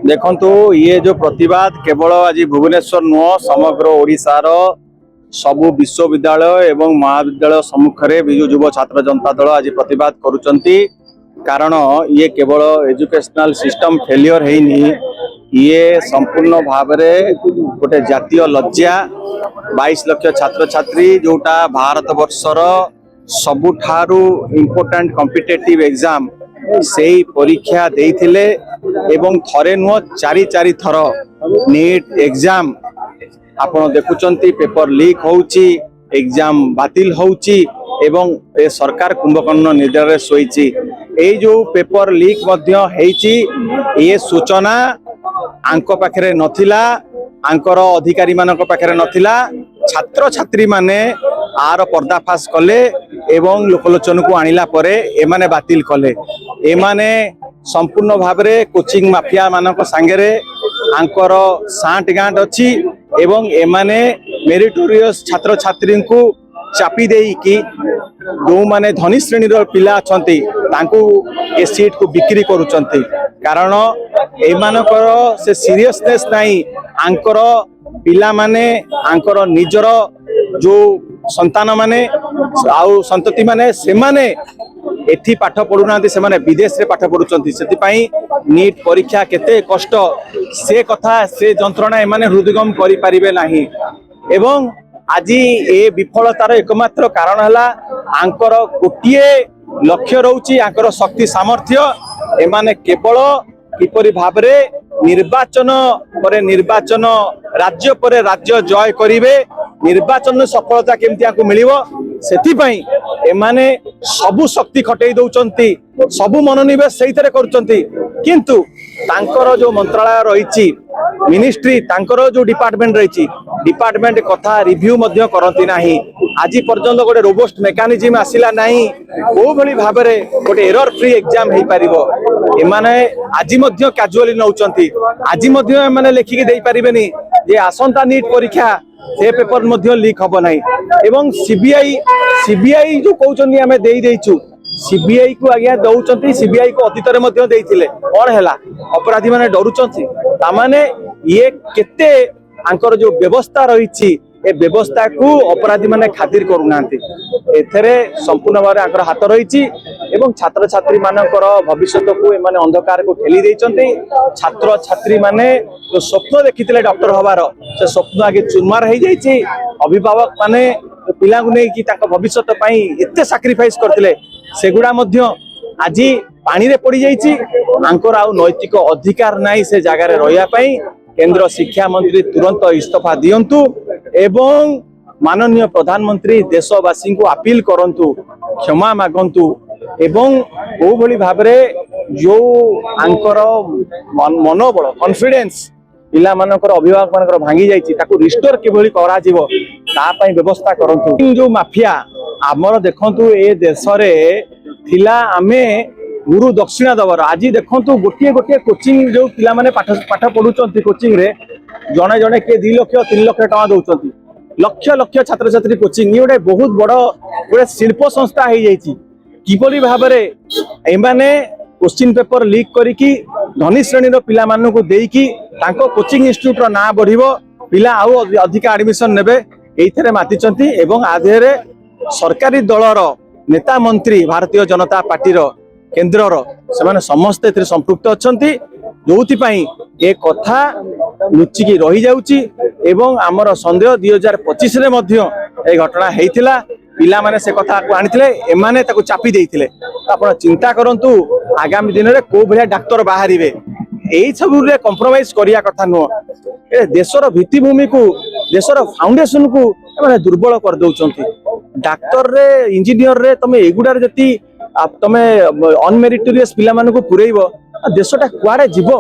देखंतु ये जो प्रतिवाद केवल आज भुवनेश्वर नुह समग्र ओडिशार सबु विश्वविद्यालय एवं महाविद्यालय सम्मुख में विजु युव छात्र जनता दल आज प्रतिवाद करुचंती। कारण ये केवल एजुकेशनल सिस्टम फेलियर हैनी, ये संपूर्ण भाव में गोटे जातीय लज्जा। 22 लाख छात्र छात्री जोटा भारत वर्षर सबुठारु इम्पोर्टेंट कॉम्पिटिटिव एग्जाम से परीक्षा देइथिले एवं थरे नुह चारि थर नीट एग्जाम आपण देखुचंती पेपर लीक होउची, एग्जाम बातिल होउची एवं ए सरकार कुंभकर्ण निद्रा शोइची। ए जो पेपर लीक मध्य हेइची ये सूचना आंको पाखरे नथिला, आंकर अधिकारी मानक पाखरे नथिला। छात्र छात्री माने आर पर्दाफाश कले एवं लोकलोचन को आनिला परे एमाने बातिल कले। एमाने संपूर्ण भावरे कोचिंग माफिया मानक सांगेरे आंकर सांट गांट अच्छी एवं एमाने मेरिटोरियस छात्र छात्री को चापी देई कि जो माने धनी श्रेणी पिला अछंती तांकू ए सीट को बिक्री करूचंती। कारण एमानकर से सीरियसनेस नहीं, आंकर पिला माने आंकर निजर जो संतान माने आउ संतति माने से माने एठी पाठ पढ़ुना से माने विदेश रे पाठ पढ़ुचंती। सेति नीट परीक्षा केते कष्ट से कथा से जंत्रणा एमाने हृदयगम करि परिबे नाही। एवं आज ए विफलतार एकमात्र कारण हला आंकर गोटिए लक्ष्य रहउची, आंकर शक्ति सामर्थ्य। एमाने केवल किपरि भाबरे निर्वाचन परे निर्वाचन राज्य परे राज्य जय करिवे, निर्वाचन सफलता केमती आको मिलिवो सेति पई एमाने सबु शक्ति खटई दउचंती, सबु मनोनिवेश सेइतरे करूचंती। किंतु तांकर जो मंत्रालय रहिची मिनिस्ट्री, तांकर जो डिपार्टमेंट रहिची डिपार्टमेंट कथा रिव्यू मध्य करंती नाही। आज पर्यंत गोटे रोबस्ट मेकानिज्म आसिला नाही को भली भाबरे गोटे एरर फ्री एग्जाम हेई परिबो। एमाने आज मध्य कैजुअली नउचंती, आज मध्य एमाने लेखिके देई परिबेनी जे आसंता नीट परीक्षा से पेपर मध्य लीक हबो नाही। एवं सीबीआई जो कहउचंदी हमें देई देइछु, सीबीआई को आज्ञा दउचंती, सीबीआई को अतीत मध्य देइथिले कोन हैला अपराधी माने डरुचंती। तामाने ये केते आंकर जो व्यवस्था रही ए व्यवस्था को अपराधी माने खातिर करूनांती। एथरे संपूर्ण भाव आंकर हाथ रही एवं छात्र छात्री मानकर भविष्य को एमाने अंधकार को ठेली देइचंती। छात्र छात्री माने जो स्वप्न देखिथिले डॉक्टर हबार से स्वप्न आगे चुरमार हो जाइए। अभिभावक माने पिला नहीं कि भविष्य एते सैक्रिफाइस करथिले सेगुड़ा मध्य आज पानी रे पड़ी जाइए। आंकर आउ नैतिक अधिकार नाही से जगार रहिया पई। केंद्र शिक्षा मंत्री तुरंत इस्तीफा दियंतु एवं माननीय प्रधानमंत्री देशवासी को अपील करंतु, क्षमा मागंतु एवं को भली भाबरे जो आंकर मनोबल कॉन्फिडेंस पिला मानकर अभिभावक मानकर भांगी जाइछि ताकू रिस्टोर किभली करा जीवो ता पई व्यवस्था करंतु। जो माफिया हमर देखंतु ए देश रे थिला आमे गुरु दक्षिणा दबर। आज देखंतु गोटे गोटे कोचिंग जो पिला माने पाठ पढ़ुचंती कोचिंग रे जणे जणे के 2 लाख 3 लाख टका दउचंती। लक्ष लक्ष छात्र छात्री कोचिंग ये गोटे बहुत बड़ गोटे शिल्प संस्था हो जाइछि। किपरि भाबरे एमाने क्वेश्चन पेपर लीक करिकी धनी श्रेणी पिला मानकु देइकी तांको कोचिंग इंस्टीट्यूट रो ना बढ़िबो, पिला आउ अधिक एडमिशन नेबे एइथरे मातिचंती। एवं आधेरे सरकारी दलर नेता मंत्री भारतीय जनता पार्टी रो केंद्र से समस्ते संपृक्त अच्छा जो ए कथा लुचिकी रही जाउची। एवं आमर संदेह 2025 रे मध्य ए घटना हेइथिला। पिला माने से कथा को आनिथिले, एमाने ताकू चापी देइथिले। आपण चिंता करंतु आगामी दिन रे को भलिया डॉक्टर बाहरिबे, एई सब रे कंप्रोमाइज करिया कथा नुह। ए देशर भित्तिभूमि को देशर फाउंडेशन को माने दुर्बल कर दउचंती। डॉक्टर रे इंजीनियर रे तमे एगुडा रे जति तमे अनमेरिटोरियस पिला मानकु पुरैबो देशटा कुआडे जीवो।